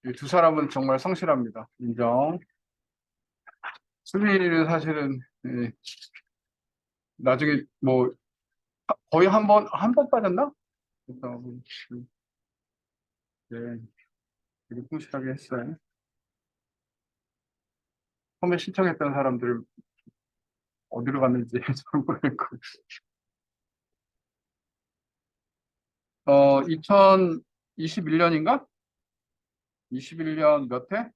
이 두 사람은 정말 성실합니다. 인정. 수빈이는 사실은 나중에 뭐 거의 한 번 빠졌나? 그래서 네, 되게 성실하게 했어요. 처음에 신청했던 사람들 어디로 갔는지 잘 모르겠고. 2021년인가? 21년 몇 회?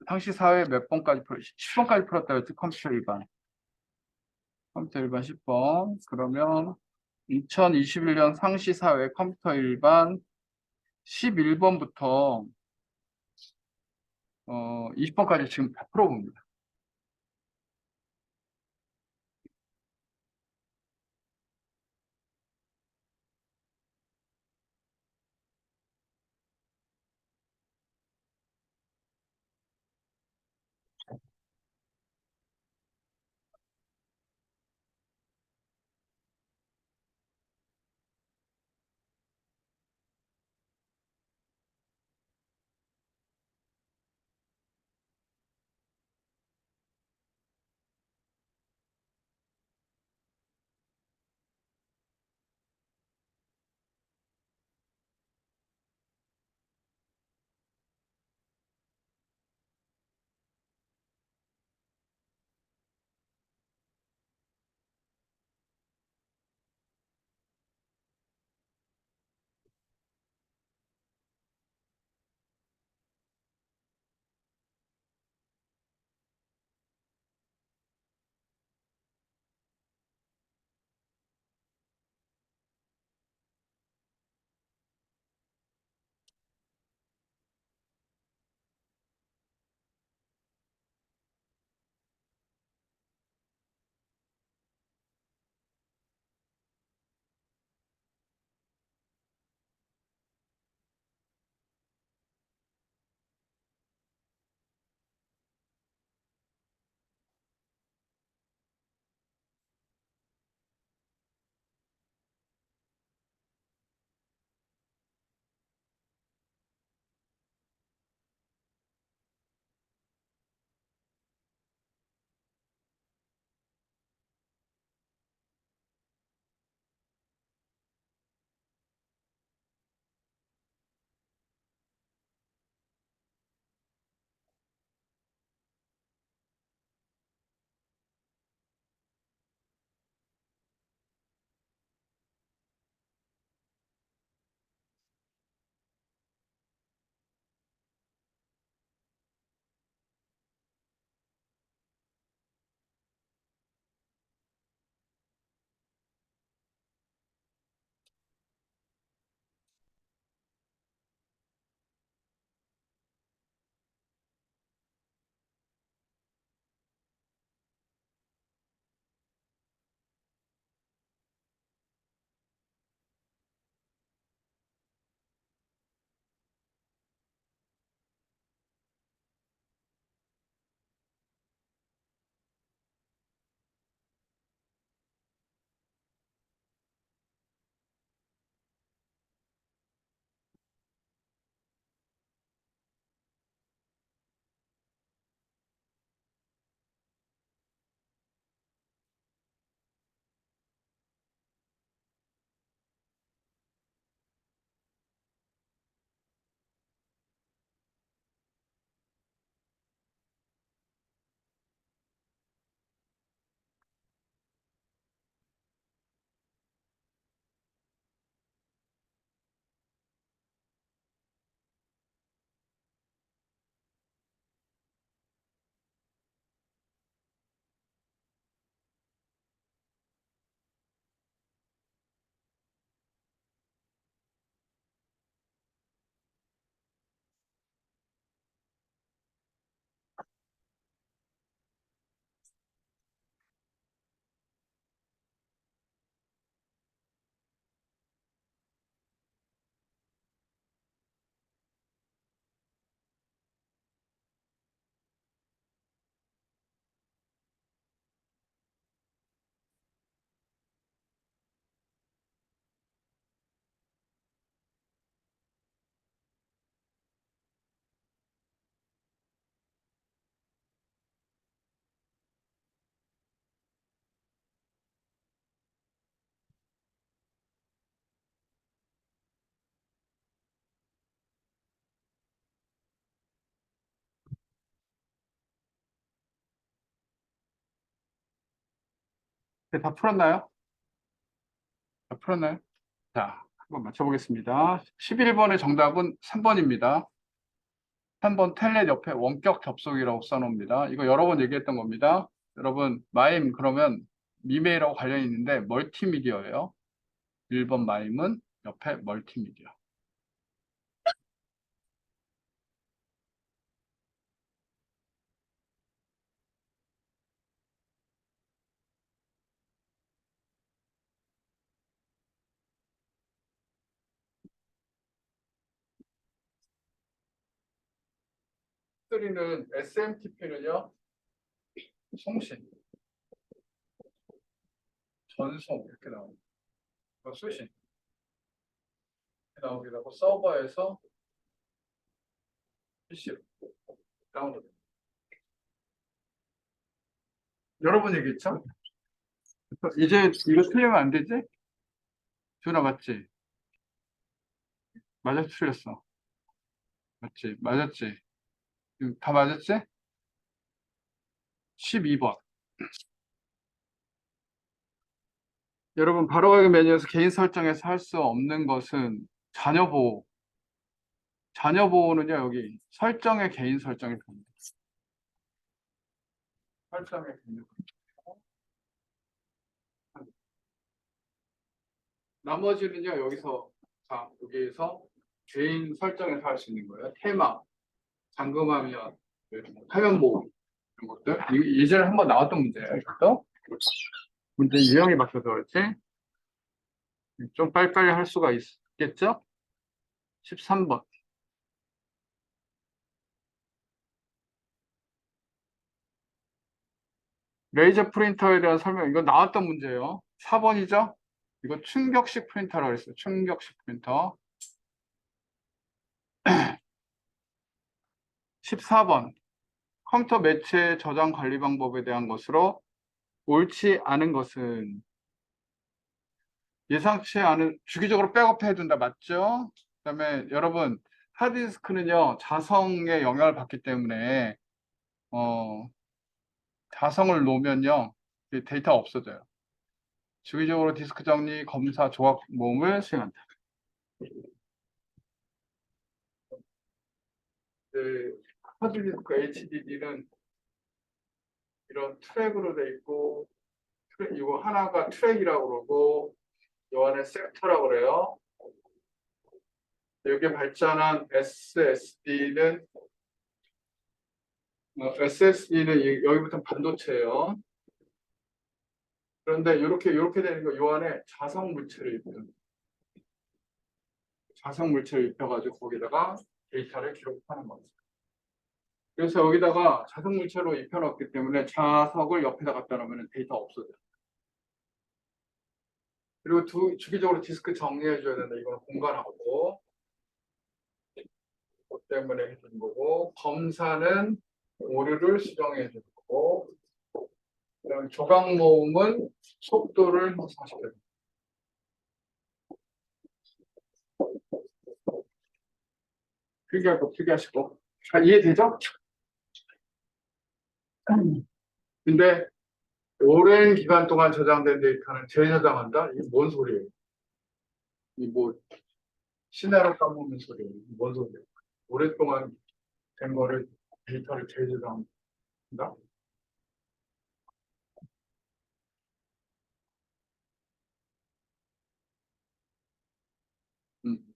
당시 사회 몇 번까지 10번까지 풀었다 했지, 컴퓨터 일반. 컴퓨터 일반 10번. 그러면 2021년 상시 사회 컴퓨터 일반 11번부터 20번까지 지금 다 풀어봅니다. 네, 다 풀었나요? 다 풀었나요? 자, 한번 맞춰보겠습니다. 11번의 정답은 3번입니다. 3번 텔넷 옆에 원격 접속이라고 써놓습니다. 이거 여러 번 얘기했던 겁니다. 여러분, 마임 그러면 미메이라고 관련이 있는데 멀티미디어예요. 1번 마임은 옆에 멀티미디어.3는 SMTP는요, 송신, 전송 이렇게 나옵니다. 수신 이렇게 나오기도 하고 서버에서 PC로 다운로드. 여러 번 얘기했죠? 이제 이거 틀리면 안 되지? 준아 맞지? 맞아 틀렸어. 맞지? 맞았지? 다 맞았지? 12번. 여러분 바로가기 메뉴에서 개인 설정에서 할 수 없는 것은 자녀 보호. 자녀 보호는요 여기 설정의 개인 설정이 됩니다. 설정의 개인. 나머지는요 여기서 여기에서 개인 설정에서 할 수 있는 거예요. 테마, 잠금하면 화면 보호 이런 것들. 예전에 한번 나왔던 문제예요. 이것도 문제 유형이 바뀌어서 그렇지. 좀 빨리빨리 할 수가 있겠죠? 13번. 레이저 프린터에 대한 설명, 이거 나왔던 문제예요. 4번이죠? 이거 충격식 프린터라고 했어요. 충격식 프린터. 14번. 컴퓨터 매체 저장 관리 방법에 대한 것으로 옳지 않은 것은 예상치 않은 주기적으로 백업해 둔다. 맞죠? 그다음에 여러분 하드디스크는요 자성에 영향을 받기 때문에 자성을 놓으면요 데이터가 없어져요. 주기적으로 디스크 정리, 검사, 조합 모음을 수행한다. 하드디스크 HDD는 이런 트랙으로 돼 있고 이거 하나가 트랙이라고 그러고 이 안에 섹터라고 그래요. 여기에 발전한 SSD는 여기부터 반도체예요. 그런데 이렇게 되는 거, 이 안에 자성 물체를 입혀가지고 거기다가 데이터를 기록하는 거죠. 그래서 여기다가 자성 물체로 입혀놨기 때문에 자석을 옆에다 갖다 놓으면 데이터 없어져요. 그리고 주기적으로 디스크 정리해줘야 된다. 이거는 공간하고 그 때문에 해주는 거고, 검사는 오류를 수정해 주는 거고, 그다음에 조각 모음은 속도를 향상시켜야 됩니다. 필기하시고. 이해되죠? 근데 오랜 기간 동안 저장된 데이터는 재저장한다? 이게 뭔 소리예요? 이 뭐 시나리오 까먹는 소리예요. 뭔 소리예요? 오랫동안 된 거를 데이터를 재저장한다? 음.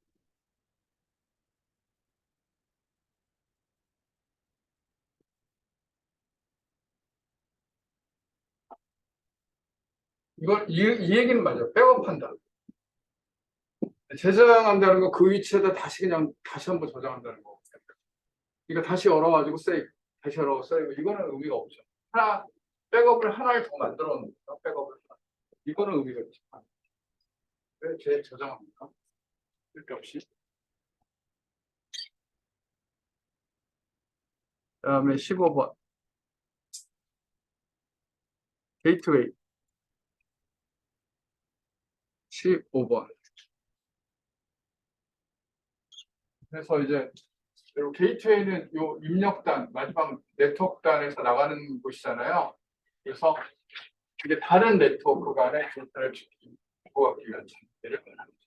이 얘기는 맞아요. 백업한다. 재저장한다는 거 그 위치에다 다시 한번 저장한다는 거. 그러니까 다시 열어가지고 세이브, 다시 열어 세이브. 이거는 의미가 없죠. 백업을 하나를 더 만들어 놓는 거죠. 백업을 하나. 이거는 의미가 있죠. 왜 재저장합니까? 쓸데없이. 그다음에 15번 게이트웨이. 15번. 그래서 이제 요 게이트웨이는 요 입력단 마지막 네트워크단에서 나가는 곳이잖아요. 그래서 이게 다른 네트워크 간의 데이터를 주고받기 위한 장치를 말하는 거죠.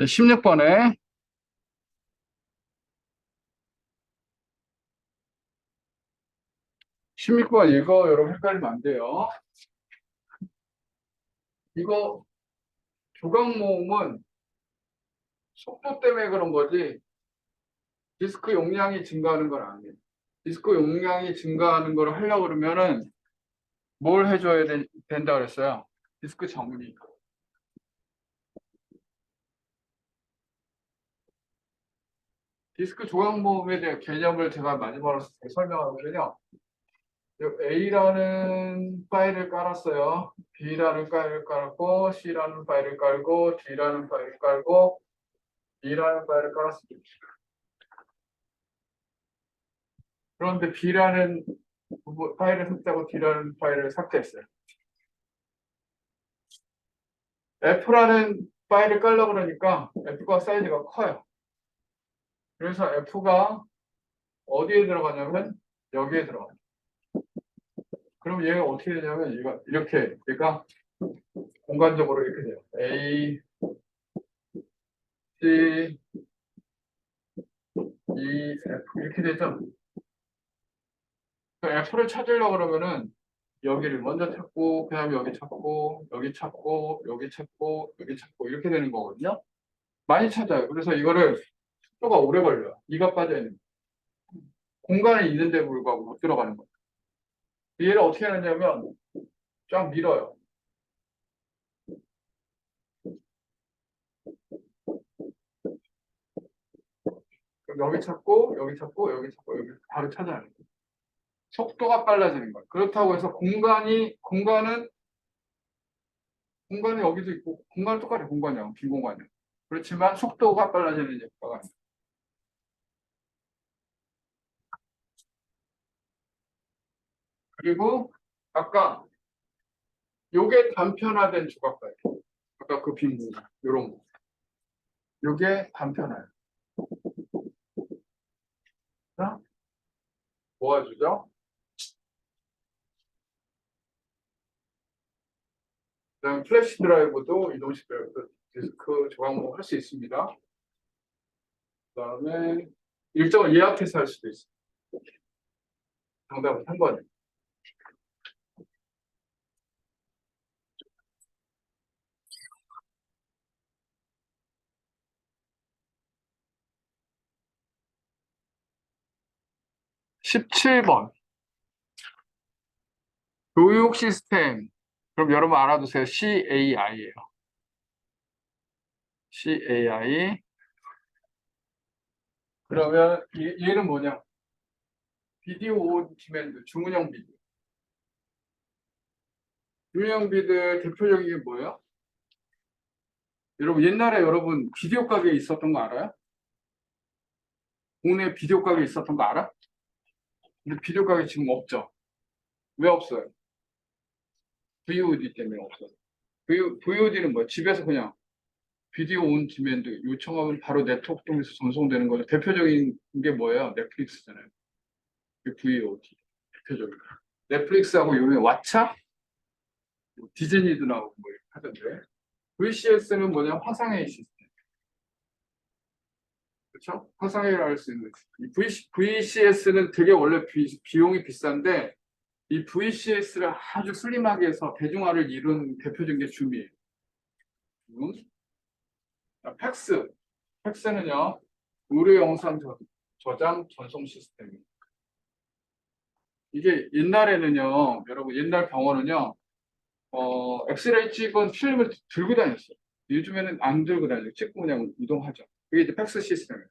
16번에 16번 이거 여러분 헷갈리면 안 돼요. 이거 조각 모음은 속도 때문에 그런 거지 디스크 용량이 증가하는 건 아니에요. 디스크 용량이 증가하는 걸 하려고 그러면은 뭘 해줘야 된다 그랬어요? 디스크 정리. 디스크 조각 모음에 대한 개념을 제가 마지막으로 설명하면요. A라는 파일을 깔았어요. B라는 파일을 깔고 C라는 파일을 깔고 D라는 파일을 깔고 E라는 파일을 깔았습니다. 그런데 B라는 파일을 삭제하고 D라는 파일을 삭제했어요. F라는 파일을 깔려고 그러니까 F가 사이즈가 커요. 그래서 F가 어디에 들어가냐면 여기에 들어가요. 그럼 얘가 어떻게 되냐면 얘가 이렇게 얘가 공간적으로 이렇게 돼요. A, C, E, F 이렇게 되죠. F를 찾으려고 그러면은 여기를 먼저 찾고 그다음에 여기 찾고 여기 찾고 여기 찾고 여기 찾고 이렇게 되는 거거든요. 많이 찾아요. 그래서 이거를 속도가 오래 걸려요. 이가 빠져 있는 공간에 있는데 불구하고 못 들어가는 거예요. 얘를 어떻게 하냐면 쫙 밀어요. 그럼 여기 찾고 여기 찾고 여기 찾고 여기 바로 찾아야 돼요. 속도가 빨라지는 거예요. 그렇다고 해서 공간은 여기도 있고 공간은 똑같아요. 공간이요. 빈 공간이요. 그렇지만 속도가 빨라지는 효과가 있어요. 그리고 아까 요게 단편화된 조각가예요. 아까 그 빈 공간 요런 거. 요게 단편화예요. 자, 모아주죠. 그다음 플래시 드라이브도 이동시켜요. 디스크 조각목 할 수 있습니다. 그다음에 일정을 예약해서 할 수도 있어요. 정답은 3번이에요. 17번. 교육 시스템. 그럼 여러분 알아두세요. CAI예요. CAI. 그러면 얘는 뭐냐? 비디오 온 디맨드, 주문형 비드. 주문형 비드 대표적인 게 뭐예요? 여러분 옛날에 여러분 비디오 가게에 있었던 거 알아요? 국내 비디오 가게에 있었던 거 알아? 근데 비디오 가게 지금 없죠? 왜 없어요? VOD 때문에 없어요. VOD는 뭐야? 집에서 그냥 비디오 온 디맨드 요청하면 바로 네트워크 통해서 전송되는 거죠. 대표적인 게 뭐예요? 넷플릭스잖아요. 그 VOD 대표적인 거. 넷플릭스하고 요즘에 왓챠, 디즈니도 나오고 뭐 이렇게 하던데. VCS는 뭐냐? 화상회의 시스템. 그렇죠? 화상회의를 할 수 있는. 이 VCS는 되게 원래 비용이 비싼데 이 VCS를 아주 슬림하게 해서 대중화를 이룬 대표적인 게 줌이에요. 팩스. 팩스는요, 의료 영상 저장 전송 시스템입니다. 이게 옛날에는요, 여러분 옛날 병원은요, 엑스레이 찍은 필름을 들고 다녔어요. 요즘에는 안 들고 다니고 찍고 그냥 이동하죠. 그게 이제 팩스 시스템이에요.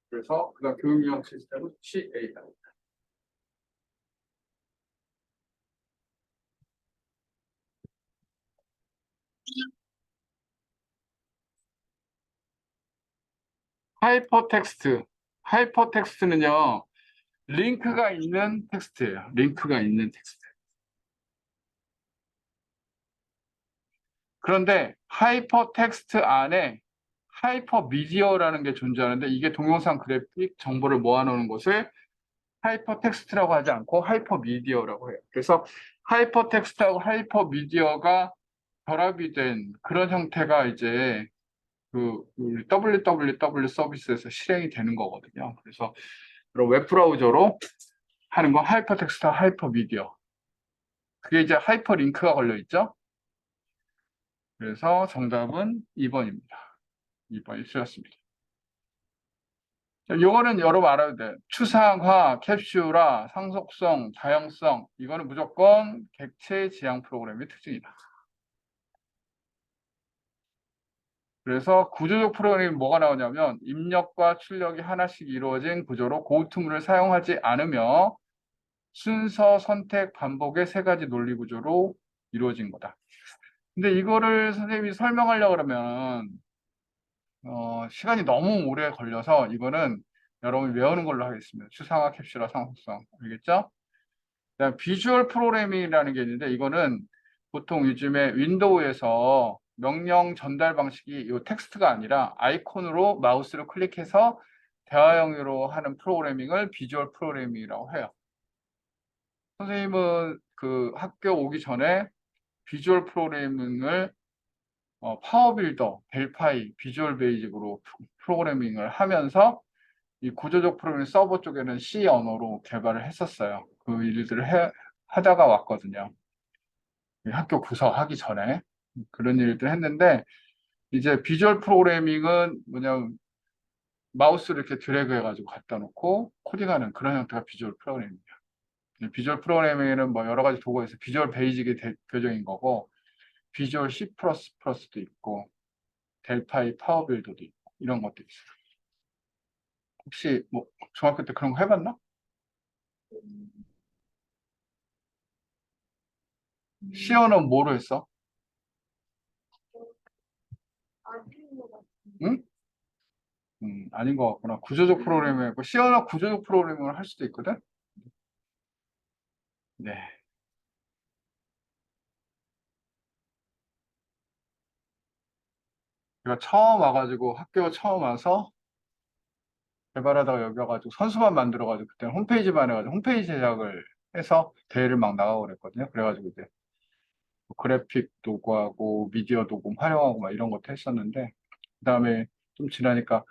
그래서 그다음 교육용 시스템은 CA다. 하이퍼텍스트. 하이퍼텍스트는요, 링크가 있는 텍스트예요. 링크가 있는 텍스트. 그런데 하이퍼 텍스트 안에 하이퍼 미디어라는 게 존재하는데 이게 동영상 그래픽 정보를 모아놓는 것을 하이퍼 텍스트라고 하지 않고 하이퍼 미디어라고 해요. 그래서 하이퍼 텍스트하고 하이퍼 미디어가 결합이 된 그런 형태가 이제 그 www 서비스에서 실행이 되는 거거든요. 그래서 그런 웹브라우저로 하는 건 하이퍼 텍스트, 하이퍼 미디어. 그게 이제 하이퍼 링크가 걸려 있죠. 그래서 정답은 2번입니다. 2번이 틀렸습니다. 요거는 여러분 알아야 돼. 추상화, 캡슐화, 상속성, 다양성. 이거는 무조건 객체 지향 프로그램의 특징이다. 그래서 구조적 프로그램이 뭐가 나오냐면 입력과 출력이 하나씩 이루어진 구조로 고트문을 사용하지 않으며 순서, 선택, 반복의 세 가지 논리 구조로 이루어진 거다. 근데 이거를 선생님이 설명하려고 그러면 시간이 너무 오래 걸려서 이거는 여러분이 외우는 걸로 하겠습니다. 추상화, 캡슐화, 상속성. 알겠죠? 그다음 비주얼 프로그래밍이라는 게 있는데 이거는 보통 요즘에 윈도우에서 명령 전달 방식이 이 텍스트가 아니라 아이콘으로 마우스를 클릭해서 대화형으로 하는 프로그래밍을 비주얼 프로그래밍이라고 해요. 선생님은 그 학교 오기 전에 비주얼 프로그래밍을 파워빌더, 델파이, 비주얼 베이직으로 프로그래밍을 하면서 이 구조적 프로그래밍 서버 쪽에는 C 언어로 개발을 했었어요. 그 일들을 하다가 왔거든요. 학교 구서하기 전에 그런 일들 했는데 이제 비주얼 프로그래밍은 뭐냐면 마우스를 이렇게 드래그 해가지고 갖다 놓고 코딩하는 그런 형태가 비주얼 프로그래밍이에요. 비주얼 프로그래밍에는 뭐 여러 가지 도구가 있어요. 비주얼 베이직이 대표적인 거고 비주얼 C++도 있고 델파이 파워빌더도 있고 이런 것도 있어요. 혹시 뭐 중학교 때 그런 거 해봤나? C어는 뭐로 했어? 응? 아닌 것 같구나. 구조적 프로그래밍을 했고 C어나 구조적 프로그래밍을 할 수도 있거든? 네. 제가 처음 와가지고 학교 처음 와서 개발하다가 여기 와가지고 선수만 만들어가지고 그때 홈페이지만 해가지고 홈페이지 제작을 해서 대회를 막 나가고 그랬거든요. 그래가지고 이제 뭐 그래픽 도구하고 미디어 도구 활용하고 막 이런 것도 했었는데 그다음에 좀 지나니까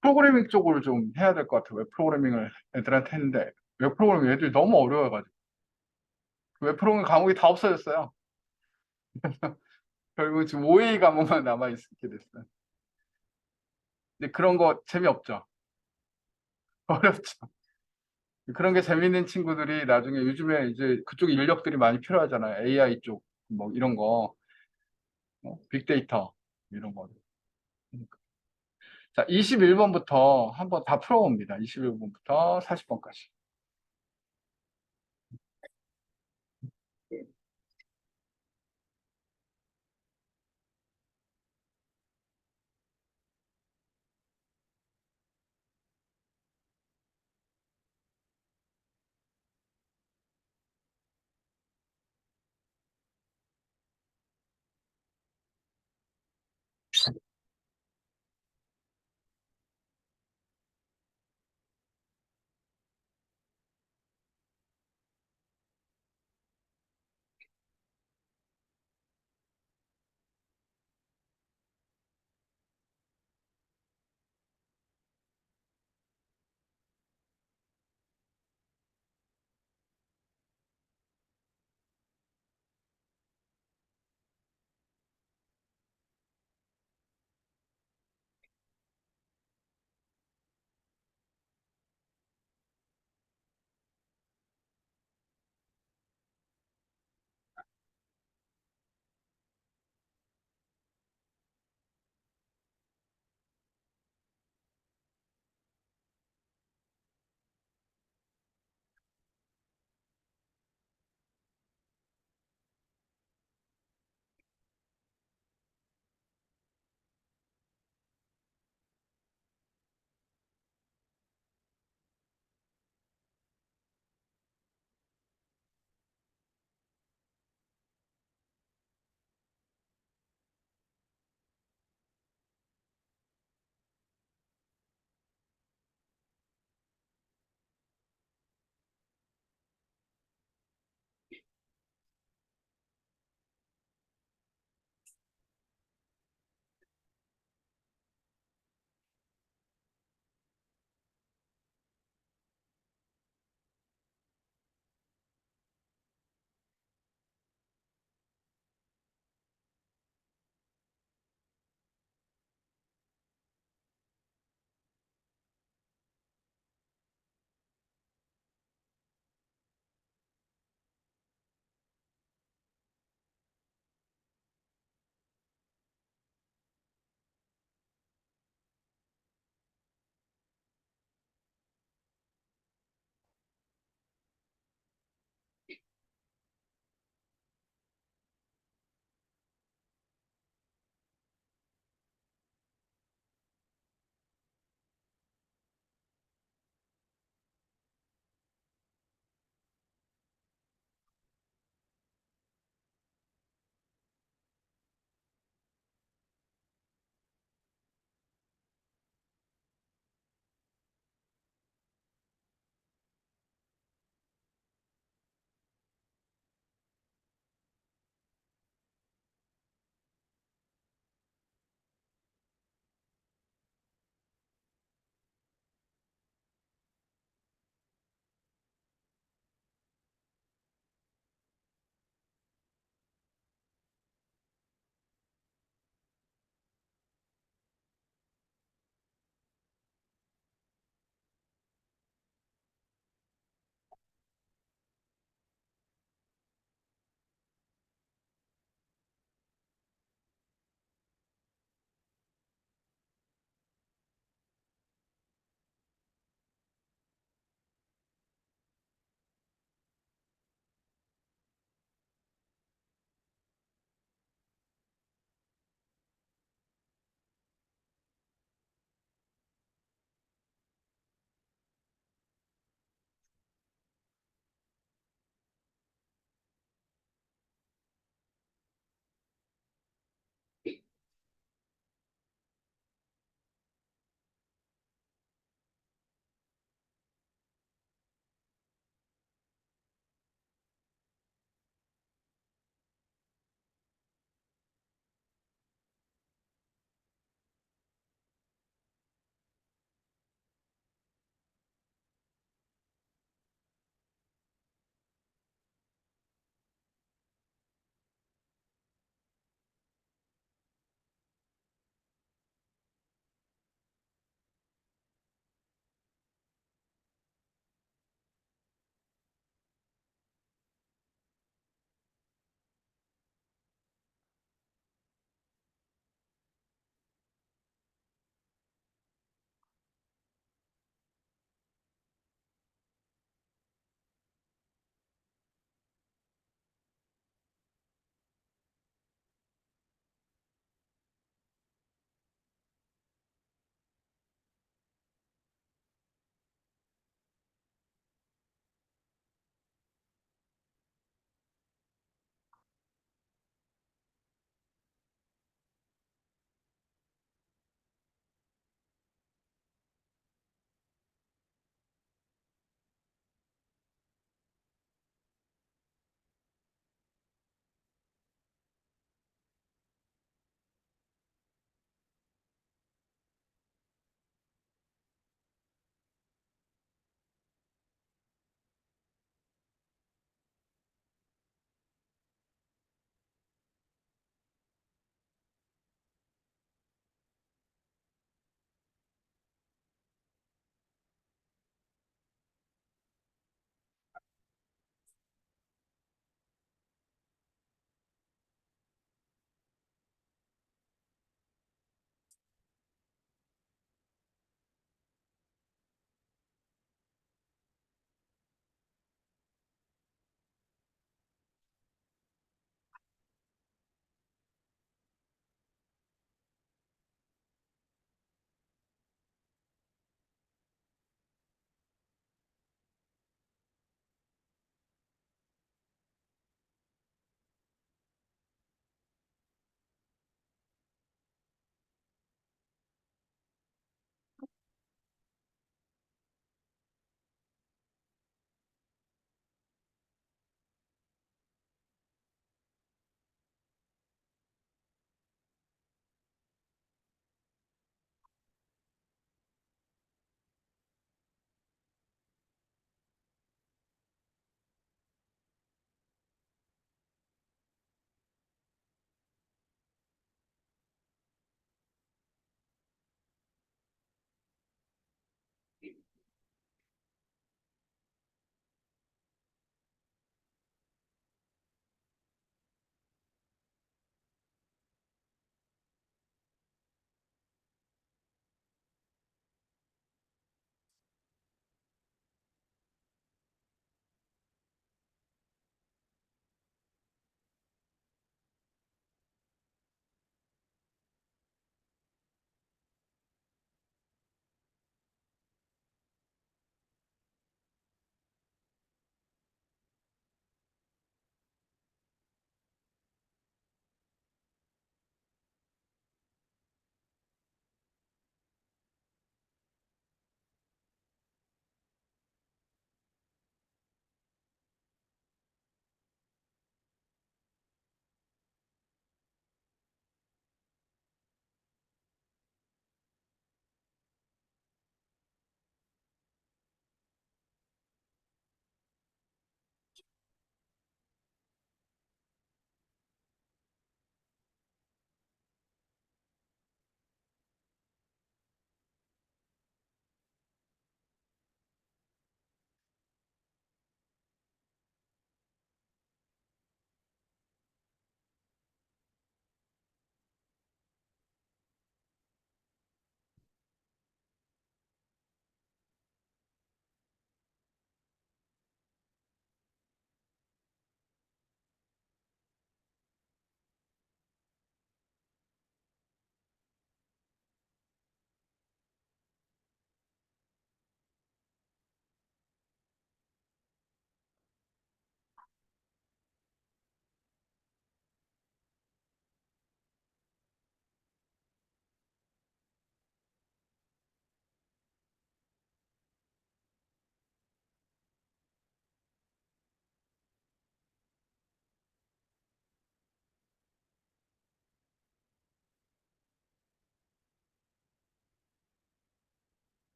프로그래밍 쪽으로 좀 해야 될 것 같아요. 웹 프로그래밍을 애들한테 했는데 웹 프로그래밍 애들이 너무 어려워가지고 웹 프로그래밍 과목이 다 없어졌어요. 결국 지금 OA 과목만 남아있게 됐어요. 근데 그런 거 재미없죠. 어렵죠. 그런 게 재밌는 친구들이 나중에 요즘에 이제 그쪽 인력들이 많이 필요하잖아요. AI 쪽, 뭐 이런 거, 빅데이터, 이런 거. 자, 21번부터 한번 다 풀어봅니다. 21번부터 40번까지.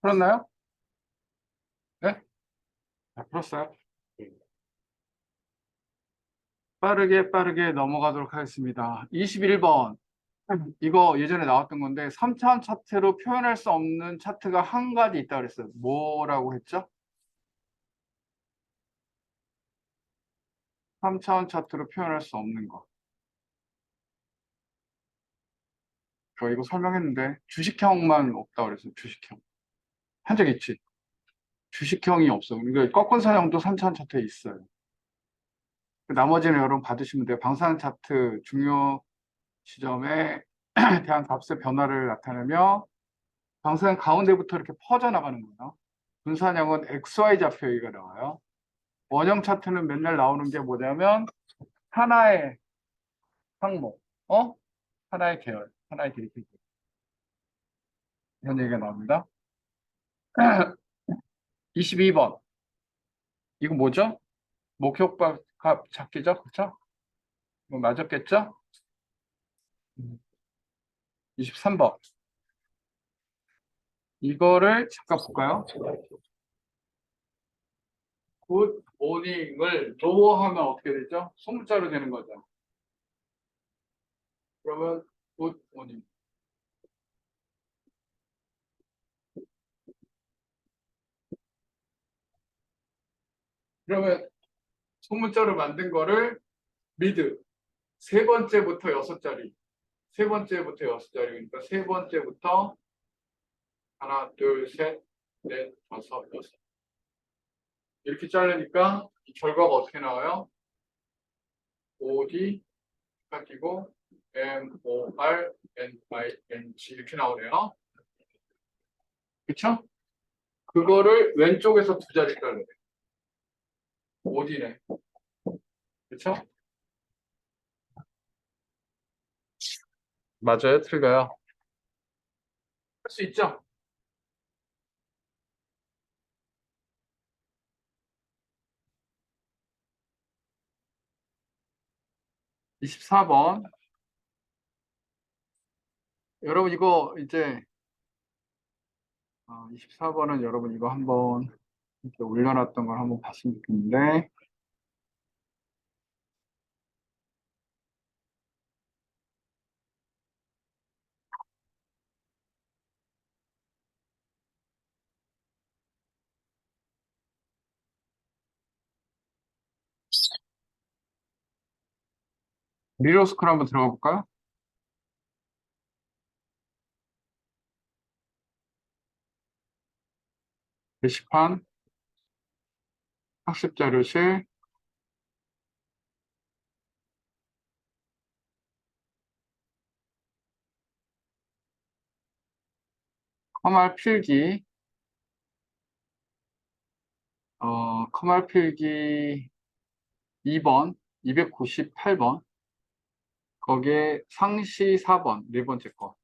풀었나요? 네? 다 풀었어요? 네. 빠르게 넘어가도록 하겠습니다. 21번. 이거 예전에 나왔던 건데 3차원 차트로 표현할 수 없는 차트가 한 가지 있다고 그랬어요. 뭐라고 했죠? 3차원 차트로 표현할 수 없는 거. 저 이거 설명했는데 주식형만 없다고 그랬어요. 주식형. 한 적 있지? 주식형이 없어. 그러니까 꺾은사형도 3차원 차트에 있어요. 나머지는 여러분 받으시면 돼요. 방사선 차트 중요 지점에 대한 값의 변화를 나타내며 방사선 가운데부터 이렇게 퍼져나가는 거예요. 분산형은 XY 좌표 여기가 나와요. 원형 차트는 맨날 나오는 게 뭐냐면 하나의 항목, 하나의 계열, 하나의 데이터 이런 얘기가 나옵니다. 22번. 이거 뭐죠? 목표값 잡기죠? 그쵸? 이거 맞았겠죠? 23번. 이거를 잠깐 볼까요? 굿 모닝을 노어하면 어떻게 되죠? 소문자로 되는 거죠. 그러면 굿 모닝. 그러면 소문자로 만든 거를 미드. 세 번째부터 여섯 자리. 세 번째부터 여섯 자리. 그러니까 세 번째부터 하나, 둘, 셋, 넷, 다섯, 여섯. 이렇게 자르니까 이 결과가 어떻게 나와요? OD 깎이고 MORNING 이렇게 나오네요. 그쵸? 그거를 왼쪽에서 두 자리 자르네. OD네. 그쵸? 맞아요? 틀려요? 할 수 있죠? 24번. 여러분 이거 이제 24번은 여러분 이거 한번 이렇게 올려놨던 걸 한번 봤으면 좋겠는데 미러스쿨 한번 들어가 볼까요? 게시판, 학습 자료실, 커말 필기, 커말 필기 2번, 298번, 거기에 상시 4번, 네 번째 거.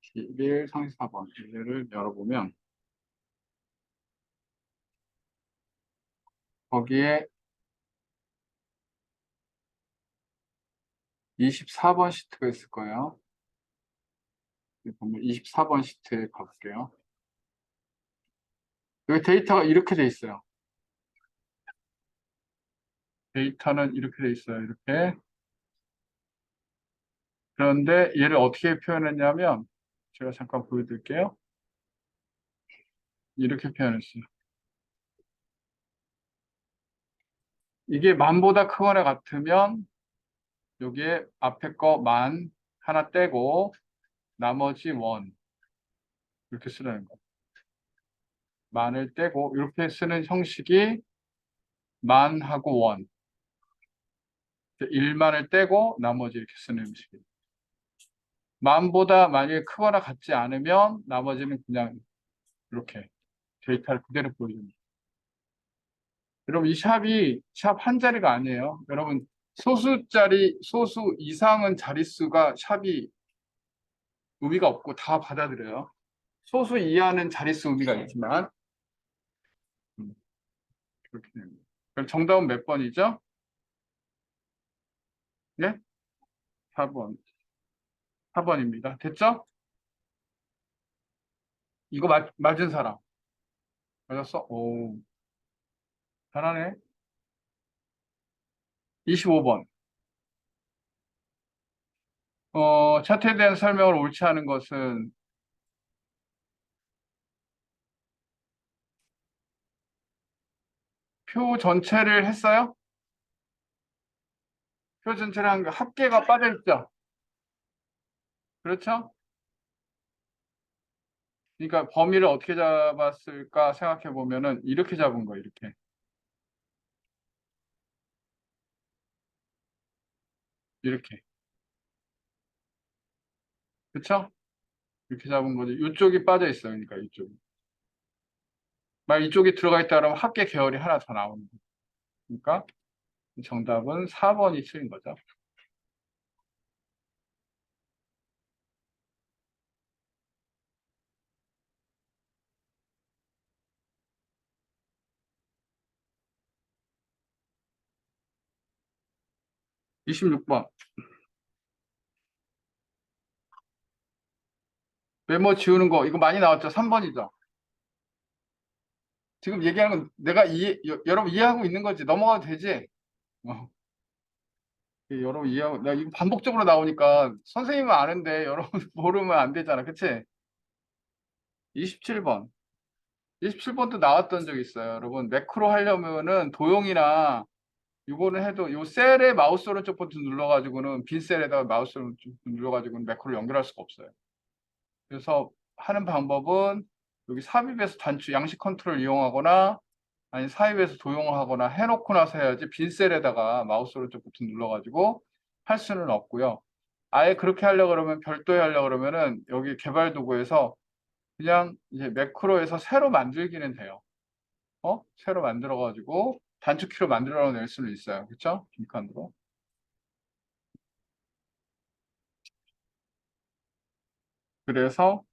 11 상시 4번. 얘를 열어보면, 거기에 24번 시트가 있을 거예요. 보면 24번 시트에 가볼게요. 여기 데이터가 이렇게 돼 있어요. 데이터는 이렇게 돼 있어요. 이렇게. 그런데 얘를 어떻게 표현했냐면, 제가 잠깐 보여드릴게요. 이렇게 표현했어요. 이게 만보다 크거나 같으면 여기에 앞에 거 만 하나 떼고 나머지 원 이렇게 쓰는 거. 만을 떼고 이렇게 쓰는 형식이 만하고 원. 1만을 떼고 나머지 이렇게 쓰는 형식이에요. 만보다 만약에 크거나 같지 않으면 나머지는 그냥 이렇게 데이터를 그대로 보여줍니다. 여러분 이 샵이 샵 한 자리가 아니에요. 여러분 소수 이상은 자릿수가 샵이 의미가 없고 다 받아들여요. 소수 이하는 자릿수 의미가 있지만 그렇게 됩니다. 그럼 정답은 몇 번이죠? 네? 4번. 4번입니다. 됐죠? 이거 맞은 사람. 맞았어? 오, 잘하네. 25번. 차트에 대한 설명을 옳지 않은 것은 표 전체를 했어요? 표 전체를 한 거, 합계가 빠져있죠? 그렇죠? 그러니까 범위를 어떻게 잡았을까 생각해 보면은 이렇게 잡은 거예요, 이렇게. 이렇게. 그렇죠? 이렇게 잡은 거지. 이쪽이 빠져 있어요. 그러니까 이쪽이. 만약 이쪽이 들어가 있다 그러면 합계 계열이 하나 더 나오는 거예요. 그러니까 정답은 4번이 틀린 거죠. 26번. 메모 지우는 거 이거 많이 나왔죠? 3번이죠. 지금 얘기하는 건 내가 여러분 이해하고 있는 거지. 넘어가도 되지? 어, 여러분 이해하고 나 이거 반복적으로 나오니까 선생님은 아는데 여러분 모르면 안 되잖아. 그치? 27번. 27번도 나왔던 적 있어요. 여러분 매크로 하려면은 도형이나 이거는 해도 요 셀에 마우스 오른쪽 버튼 눌러가지고는 빈 셀에다가 마우스 오른쪽 눌러가지고는 매크로 연결할 수가 없어요. 그래서 하는 방법은 여기 삽입에서 단추 양식 컨트롤 이용하거나 아니 삽입에서 도용을 하거나 해놓고 나서 해야지 빈 셀에다가 마우스 오른쪽 버튼 눌러가지고 할 수는 없고요. 아예 그렇게 하려고 그러면 별도에 하려고 그러면은 여기 개발 도구에서 그냥 이제 매크로에서 새로 만들기는 돼요. 새로 만들어가지고 단축키로 만들어낼 수는 있어요. 그렇죠? 빈칸으로. 그래서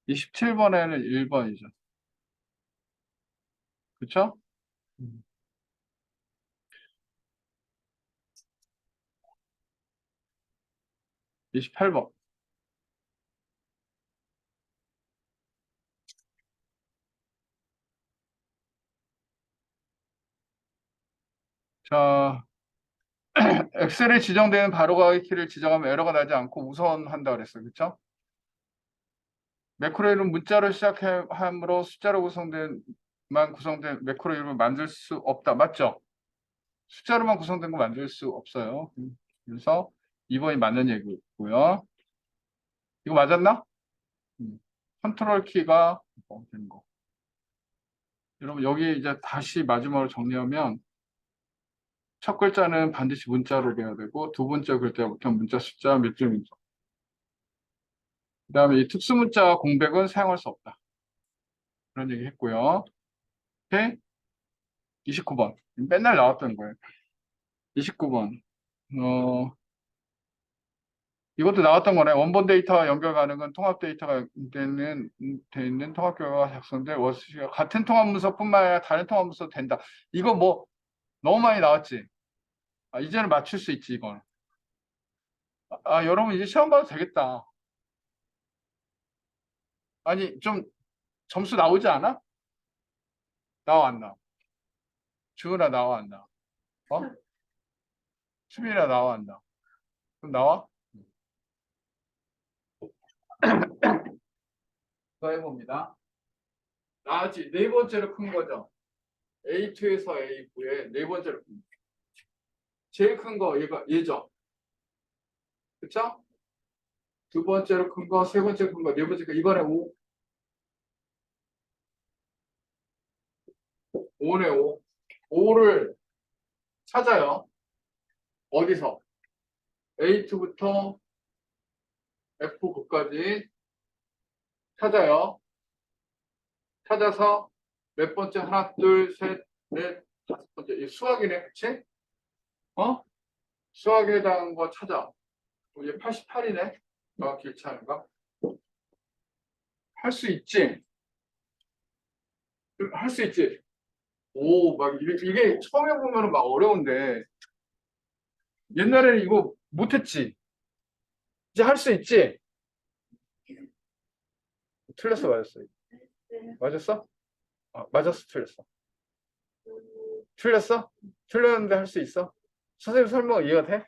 27번에는 1번이죠. 그렇죠? 28번. 자, 엑셀에 지정되는 바로가기 키를 지정하면 에러가 나지 않고 우선한다 그랬어요. 그렇죠? 매크로 이름 문자로 시작함으로 숫자로 구성된 매크로 이름을 만들 수 없다. 맞죠? 숫자로만 구성된 거 만들 수 없어요. 그래서 2번이 맞는 얘기고요. 이거 맞았나? 컨트롤 키가 된 거. 여러분 여기 이제 다시 마지막으로 정리하면 첫 글자는 반드시 문자로 돼야 되고 두 번째 글자부터 문자 숫자 몇 줄인지. 그다음에 이 특수문자 공백은 사용할 수 없다. 그런 얘기 했고요. 오케이? 29번. 맨날 나왔던 거예요. 29번. 어, 이것도 나왔던 거네. 원본 데이터와 연결 가능한 통합 데이터가 돼 있는 통합 결과가 작성될 워스가 같은 통합 문서뿐만 아니라 다른 통합 문서도 된다. 이거 뭐 너무 많이 나왔지. 이제는 맞출 수 있지 이건. 여러분 이제 시험 봐도 되겠다. 아니 좀 점수 나오지 않아? 나와 안 나와? 주은아 나와 안 나와? 어? 수빈이나 나와 안 나와? 그럼 나와? 더 해봅니다. 나왔지. 네 번째로 큰 거죠. A2에서 A9에 네 번째로 큰 거. 제일 큰 거 얘죠. 그쵸? 두 번째로 큰 거, 세 번째 큰 거, 네 번째 거. 이번에 5. 5네 5. 5를 찾아요. 어디서? A2부터 F9까지 찾아요. 찾아서 몇 번째? 하나, 둘, 셋, 넷, 다섯 번째. 이 수학이네, 그치? 어? 수학에 대한 거 찾아. 이제 88이네. 정확히 일치하는가? 할 수 있지? 할 수 있지? 오, 막 이게 처음 해보면 막 어려운데 옛날에는 이거 못했지? 이제 할 수 있지? 틀렸어, 맞았어? 맞았어? 맞았어, 틀렸어? 틀렸어? 틀렸는데 할 수 있어? 선생님 설명 이해가 돼?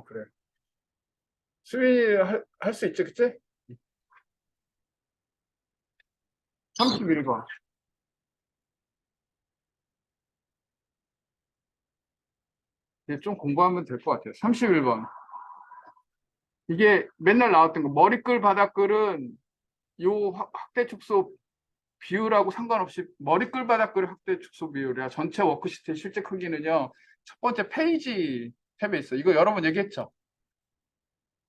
그래. 수빈이 할 수 있지, 그치? 31번. 이제 좀 공부하면 될 것 같아요. 31번. 이게 맨날 나왔던 거. 머리끌, 바닥글은 요 확대 축소 비율하고 상관없이 머리끌, 바닥글의 확대 축소 비율이야. 전체 워크시트의 실제 크기는요. 첫 번째 페이지 탭에 있어. 이거 여러 번 얘기했죠?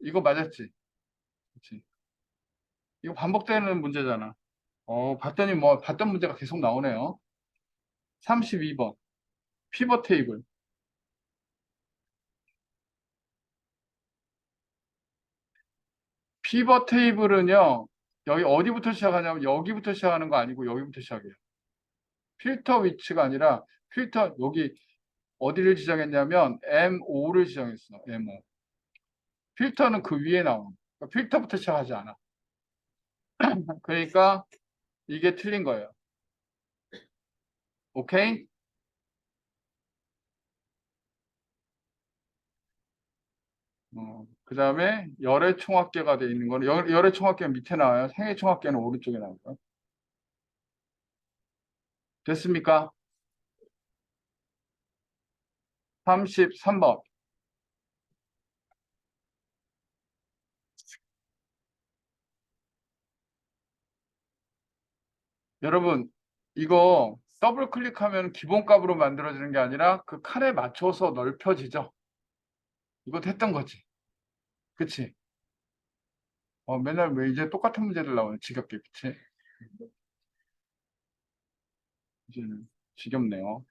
이거 맞았지? 그치? 이거 반복되는 문제잖아. 봤더니 뭐, 봤던 문제가 계속 나오네요. 32번. 피벗 테이블. 피벗 테이블은요, 여기 어디부터 시작하냐면 여기부터 시작하는 거 아니고 여기부터 시작해요. 필터 위치가 아니라 필터, 여기 어디를 지정했냐면 M5를 지정했어. M5. 필터는 그 위에 나오는 거야. 필터부터 시작하지 않아. 그러니까 이게 틀린 거예요. 오케이? 그 다음에 열의 총합계가 돼 있는 거는 열의 총합계는 밑에 나와요. 생의 총합계는 오른쪽에 나오고요. 됐습니까? 33번. 여러분, 이거 더블 클릭하면 기본값으로 만들어지는 게 아니라 그 칸에 맞춰서 넓혀지죠. 이것도 했던 거지. 그치? 맨날 왜 이제 똑같은 문제들 나오네. 지겹게. 그치? 이제는 지겹네요.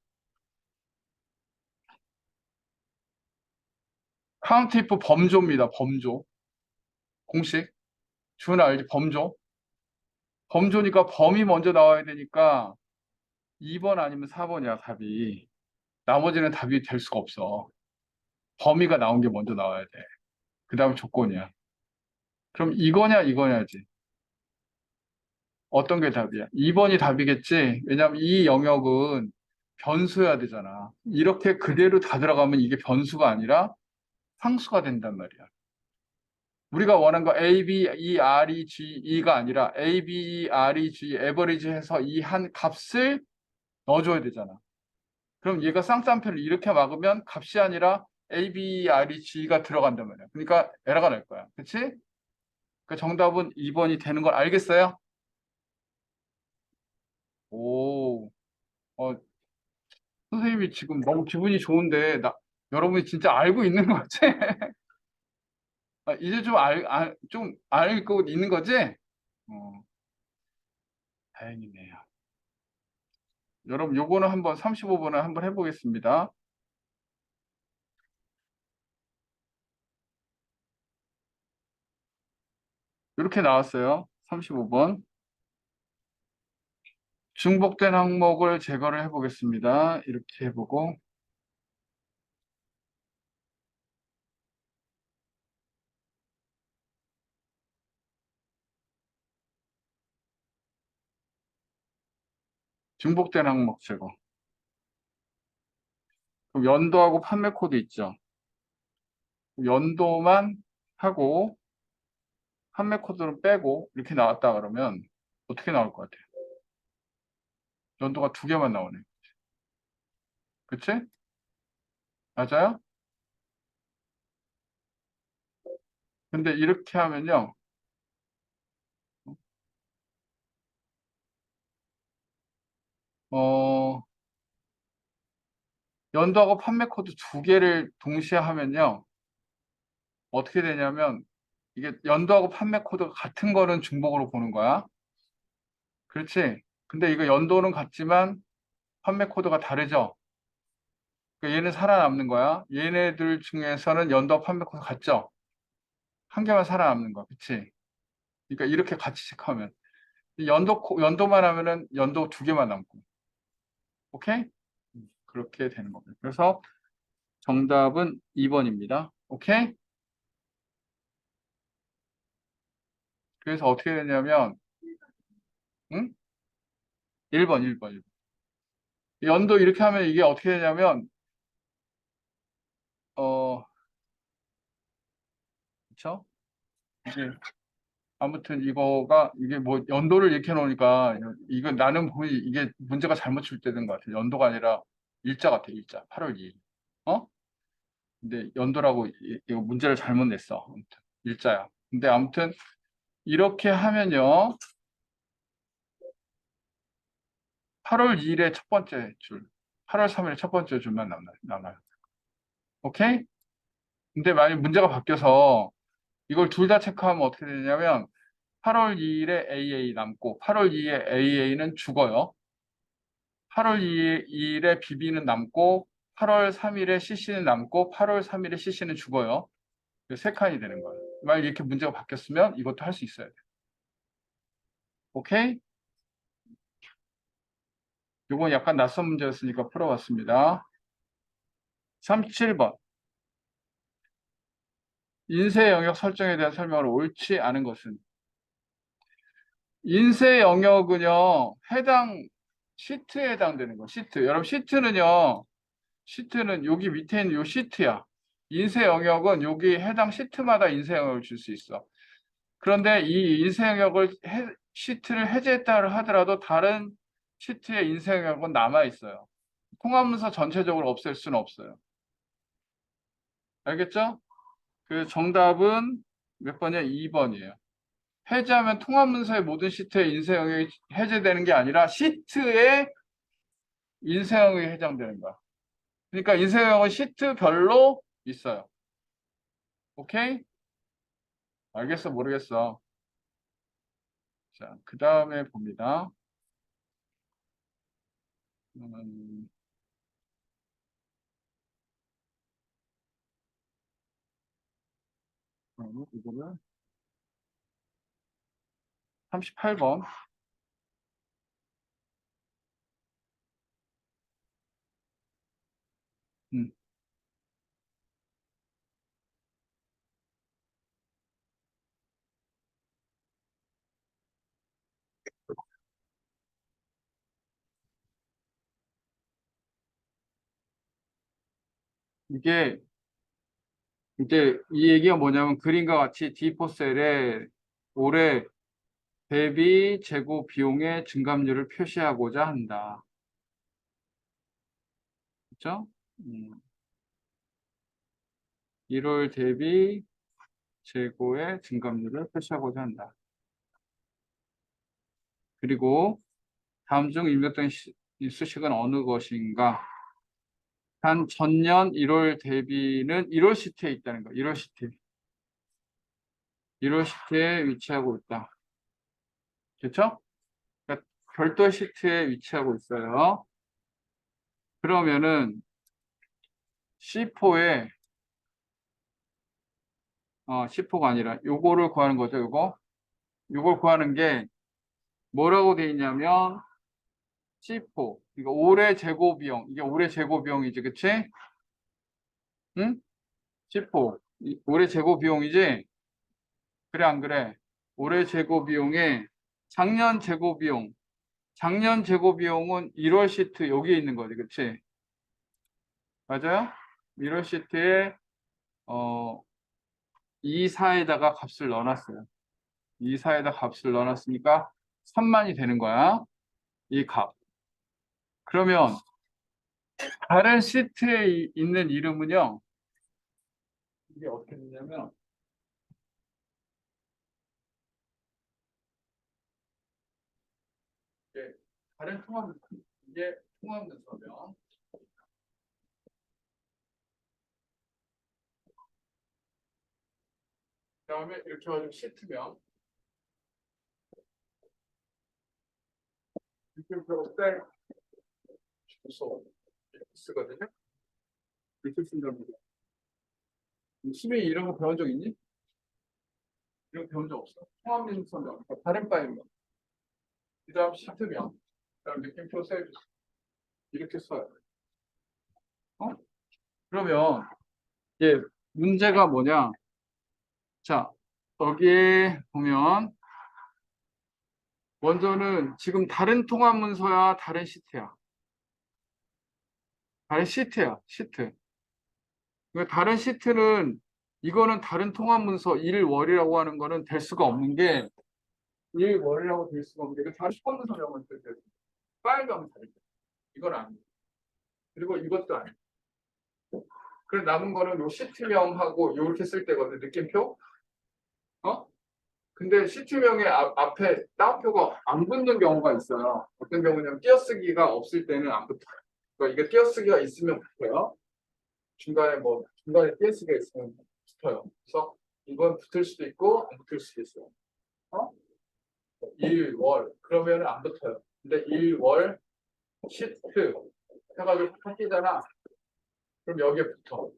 카운트 이프 범조입니다. 범조. 공식. 주은 알지? 범조. 범조니까 범이 먼저 나와야 되니까 2번 아니면 4번이야, 답이. 나머지는 답이 될 수가 없어. 범위가 나온 게 먼저 나와야 돼. 그 다음 조건이야. 그럼 이거냐, 이거냐지. 어떤 게 답이야? 2번이 답이겠지? 왜냐면 이 영역은 변수여야 되잖아. 이렇게 그대로 다 들어가면 이게 변수가 아니라 상수가 된단 말이야. 우리가 원한 거 A, B, E, R, E, G, E가 아니라 A, B, E, R, E, G, 에버리지 해서 이 한 값을 넣어줘야 되잖아. 그럼 얘가 쌍쌍표를 이렇게 막으면 값이 아니라 A, B, R, E, G가 들어간단 말이야. 그러니까 에러가 날 거야. 그치? 그 정답은 2번이 되는 걸 알겠어요? 오, 어, 선생님이 지금 너무 기분이 좋은데, 여러분이 진짜 알고 있는 거지? 이제 좀 알고 있는 거지? 다행이네요. 여러분, 요거는 한번 35번을 한번 해보겠습니다. 이렇게 나왔어요. 35번. 중복된 항목을 제거를 해보겠습니다. 이렇게 해보고. 중복된 항목 제거. 그럼 연도하고 판매 코드 있죠. 연도만 하고 판매 코드는 빼고 이렇게 나왔다 그러면 어떻게 나올 것 같아요? 연도가 두 개만 나오네. 그치? 맞아요? 근데 이렇게 하면요. 어, 연도하고 판매 코드 두 개를 동시에 하면요. 어떻게 되냐면 이게 연도하고 판매 코드가 같은 거는 중복으로 보는 거야. 그렇지? 근데 이거 연도는 같지만 판매 코드가 다르죠? 그러니까 얘는 살아남는 거야. 얘네들 중에서는 연도와 판매 코드 같죠? 한 개만 살아남는 거야. 그치? 그러니까 이렇게 같이 체크하면. 연도만 하면은 연도 두 개만 남고. 오케이? 그렇게 되는 겁니다. 그래서 정답은 2번입니다. 오케이? 그래서 어떻게 되냐면, 응? 1번, 1번. 연도 이렇게 하면 이게 어떻게 되냐면, 어, 그쵸? 이게, 아무튼 이게 뭐, 연도를 이렇게 놓으니까, 이거 나는 보니 이게 문제가 잘못 출제된 것 같아. 연도가 아니라 일자 같아, 일자. 8월 2일. 어? 근데 연도라고 이거 문제를 잘못 냈어. 아무튼 일자야. 근데 아무튼 이렇게 하면요. 8월 2일의 첫 번째 줄, 8월 3일의 첫 번째 줄만 남아요. 오케이? 근데 만약 문제가 바뀌어서 이걸 둘 다 체크하면 어떻게 되냐면 8월 2일에 AA 남고 8월 2일에 AA는 죽어요. 8월 2일에 BB는 남고 8월 3일에 CC는 남고 8월 3일에 CC는 죽어요. 세 칸이 되는 거예요. 만약 이렇게 문제가 바뀌었으면 이것도 할 수 있어야 돼요. 오케이? 이건 약간 낯선 문제였으니까 풀어봤습니다. 37번. 인쇄 영역 설정에 대한 설명을 옳지 않은 것은 인쇄 영역은요, 해당 시트에 해당되는 거. 시트. 여러분, 시트는 여기 밑에 있는 요 시트야. 인쇄 영역은 여기 해당 시트마다 인쇄 영역을 줄 수 있어. 그런데 이 인쇄 영역을 시트를 해제했다 하더라도 다른 시트의 인쇄 영역은 남아 있어요. 통합문서 전체적으로 없앨 수는 없어요. 알겠죠? 그 정답은 몇 번이야? 2번이에요. 해제하면 통합문서의 모든 시트의 인쇄 영역이 해제되는 게 아니라 시트의 인쇄 영역이 해당되는 거야. 그러니까 인쇄 영역은 시트별로 있어요. 오케이? 알겠어? 모르겠어? 자, 그 다음에 봅니다. 음, 이거는 38번. 음, 이게 이제 이 얘기가 뭐냐면 그림과 같이 D4셀에 올해 대비 재고 비용의 증감률을 표시하고자 한다. 그렇죠? 1월 대비 재고의 증감률을 표시하고자 한다. 그리고 다음 중 입력된 수식은 어느 것인가? 단 전년 1월 대비는 1월 시트에 있다는 거. 1월 시트. 1월 시트에 위치하고 있다. 그렇죠? 그러니까 별도 시트에 위치하고 있어요. 그러면은 C4에 C4가 아니라 요거를 구하는 거죠. 요걸 구하는 게 뭐라고 돼 있냐면 C4. 이거 올해 재고 비용. 이게 올해 재고 비용이지. 그치? 응? C4. 올해 재고 비용이지? 그래 안 그래? 올해 재고 비용에 작년 재고 비용. 작년 재고 비용은 1월 시트 여기에 있는 거지. 그치? 맞아요? 1월 시트에 어 24에다가 값을 넣어놨어요. 24에다 값을 넣어놨으니까 3만이 되는 거야. 이 값. 그러면 다른 시트에 있는 이름은요. 이게 어떻게 되냐면 이게 다른 통합 이게 통합 문서면 그다음에 이렇게 가지고 시트면 이렇게 들어올 주소 이렇게 쓰거든요. 이렇게 쓴답니다. 수빈이 이런 거 배운 적 있니? 이런 거 배운 적 없어? 통합 문서면 다른 파일면 그다음 시트면 그다음 느낌표 세이브 이렇게 써요. 어? 그러면 이제 문제가 뭐냐? 자, 여기에 보면 먼저는 지금 다른 통합 문서야, 다른 시트야? 다른 시트야, 시트. 그러니까 다른 시트는 이거는 다른 통합 문서 1월이라고 하는 거는 될 수가 없는 게 1월이라고 될 수가 없는 게 이거 다른 통합 문서명은 될 때. 파일명은 다르죠. 이건 아니에요. 그리고 이것도 아니에요. 그래서 남은 거는 요 시트명하고 요렇게 쓸 때거든. 느낌표? 어? 근데 시트명의 앞에 따옴표가 안 붙는 경우가 있어요. 어떤 경우냐면 띄어쓰기가 없을 때는 안 붙어요. 그러니까 이게 띄어쓰기가 있으면 붙어요. 중간에 띄어쓰기가 있으면 붙어요. 그래서 이건 붙을 수도 있고 안 붙을 수도 있어요. 어? 1월 그러면 안 붙어요. 근데 1월 시트 해가지고 바뀌잖아. 그럼 여기에 붙어.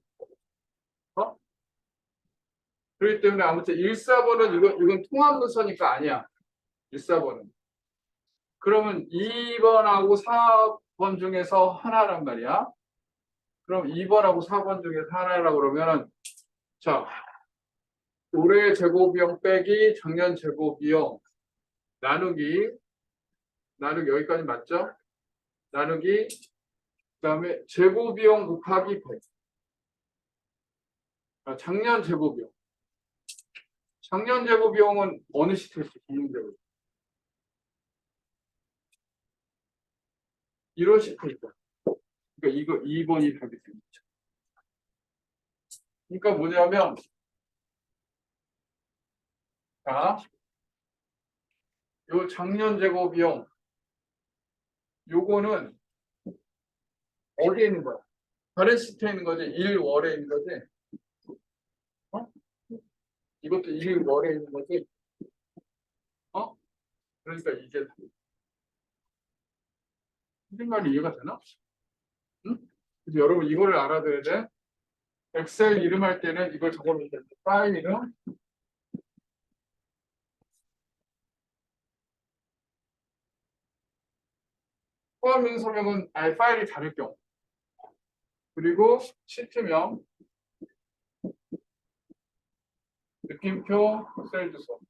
어? 그렇기 때문에 아무튼 1, 4번은 이건 통합문서니까 아니야. 1, 4번은. 그러면 2번하고 4번 중에서 하나란 말이야. 그럼 2번하고 4번 중에서 하나라고 그러면은 자, 올해 재고비용 빼기 작년 재고비용 나누기 여기까지 맞죠? 나누기 그다음에 재고비용 곱하기 100. 작년 재고비용. 작년 재고비용은 어느 시트였어? 작년 재고비용. 1월 시트 있다. 그러니까 이거 2번이 답이 됩니다. 그러니까 뭐냐면 자, 요 작년 재고 비용 요거는 어디에 있는 거야? 다른 시트에 있는 거지? 1월에 있는 거지? 어? 이것도 1월에 있는 거지? 어? 그러니까 이게 무슨 말이 이해가 되나? 응? 그래서 여러분 이거를 알아둬야 돼. 엑셀 이름 할 때는 이걸 적어놓으면 돼. 파일 이름 포함인 서명은 아예 파일이 다를 경우 그리고 시트명 느낌표 셀 주소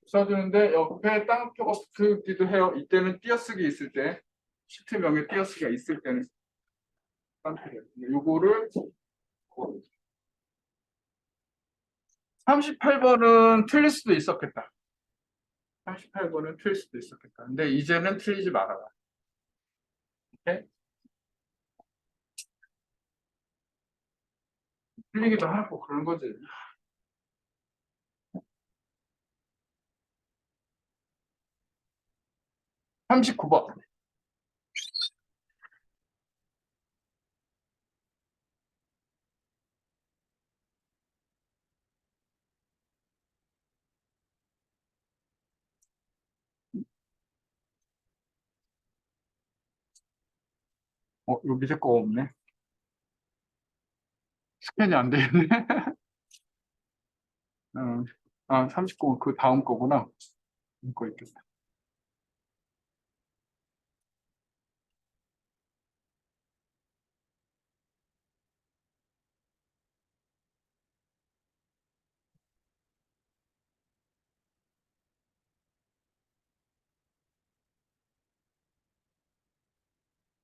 써주는데 옆에 땅표가 붙기도 해요. 이때는 띄어쓰기 있을 때 시트명에 띄어쓰기가 있을 때는 땅표예요. 요거를 38번은 틀릴 수도 있었겠다. 38번은 틀릴 수도 있었겠다. 근데 이제는 틀리지 말아라. 오케이? 틀리기도 하고 그런 거지. 39번. 요 밑에 거 없네. 스캔이 안 되겠네. 어, 39번 그 다음 거구나. 이거 있겠다.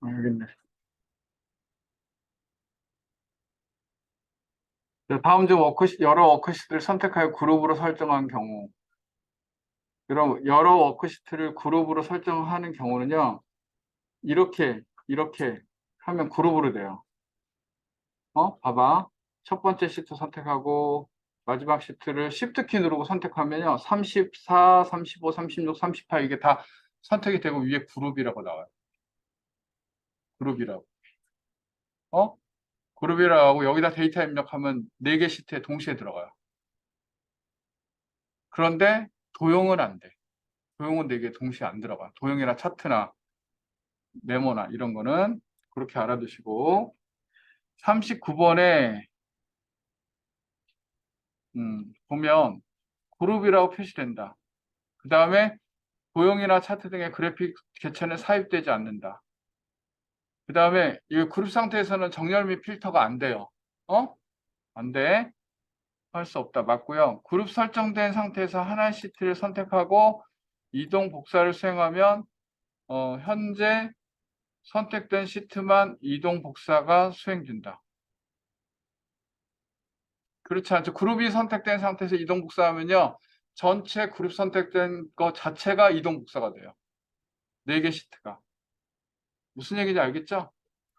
여기 있네. 자, 다음 중 여러 워크시트를 선택하여 그룹으로 설정한 경우. 그럼 여러 워크시트를 그룹으로 설정하는 경우는요. 이렇게 하면 그룹으로 돼요. 봐봐. 첫 번째 시트 선택하고 마지막 시트를 Shift 키 누르고 선택하면요. 34, 35, 36, 38 이게 다 선택이 되고 위에 그룹이라고 나와요. 그룹이라고. 어? 그룹이라고 하고 여기다 데이터 입력하면 4개 시트에 동시에 들어가요. 그런데 도형은 안 돼. 도형은 4개 동시에 안 들어가. 도형이나 차트나 메모나 이런 거는 그렇게 알아두시고 39번에 보면 그룹이라고 표시된다. 그 다음에 도형이나 차트 등의 그래픽 개체는 삽입되지 않는다. 그 다음에 이 그룹 상태에서는 정렬 및 필터가 안 돼요. 안 돼. 할 수 없다. 맞고요. 그룹 설정된 상태에서 하나의 시트를 선택하고 이동 복사를 수행하면 현재 선택된 시트만 이동 복사가 수행된다. 그렇지 않죠. 그룹이 선택된 상태에서 이동 복사하면요. 전체 그룹 선택된 거 자체가 이동 복사가 돼요. 4개 시트가. 무슨 얘기인지 알겠죠?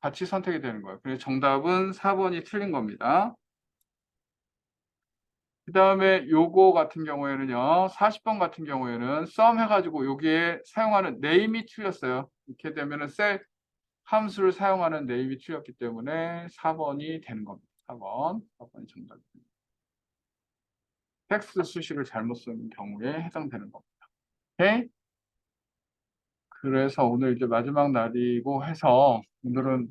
같이 선택이 되는 거예요. 그래서 정답은 4번이 틀린 겁니다. 그 다음에 요거 같은 경우에는요. 40번 같은 경우에는 sum 해가지고 여기에 사용하는 name이 틀렸어요. 이렇게 되면은 셀 함수를 사용하는 name이 틀렸기 때문에 4번이 되는 겁니다. 4번이 정답입니다. 텍스트 수식을 잘못 쓴 경우에 해당되는 겁니다. 오케이? 그래서 오늘 이제 마지막 날이고 해서 오늘은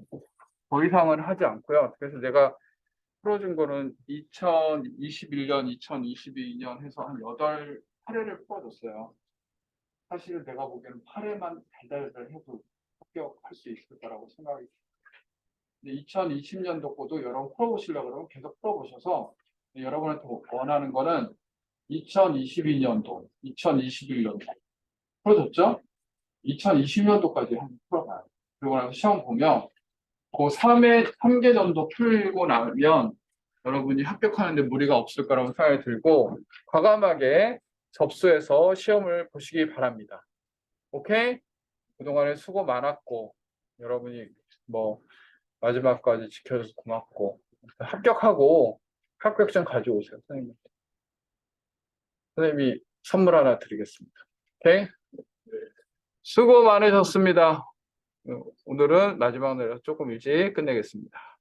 더 이상은 하지 않고요. 그래서 내가 풀어준 거는 2021년, 2022년 해서 한 8회를 풀어줬어요. 사실은 내가 보기에는 8회만 달달달 해도 합격할 수 있을 거라고 생각이 듭니다. 2020년도 거도 여러분 풀어보시려고 그러면 계속 풀어보셔서 여러분한테 원하는 거는 2022년도, 2021년도 풀어줬죠? 2020년도까지 한번 풀어봐요. 그리고 나서 시험 보면 그 3개 정도 풀고 나면 여러분이 합격하는데 무리가 없을 거라고 생각이 들고 과감하게 접수해서 시험을 보시기 바랍니다. 오케이? 그동안에 수고 많았고 여러분이 뭐 마지막까지 지켜줘서 고맙고 합격하고 합격증 가져오세요. 선생님이 선물 하나 드리겠습니다. 오케이? 수고 많으셨습니다. 오늘은 마지막 날이라 조금 일찍 끝내겠습니다.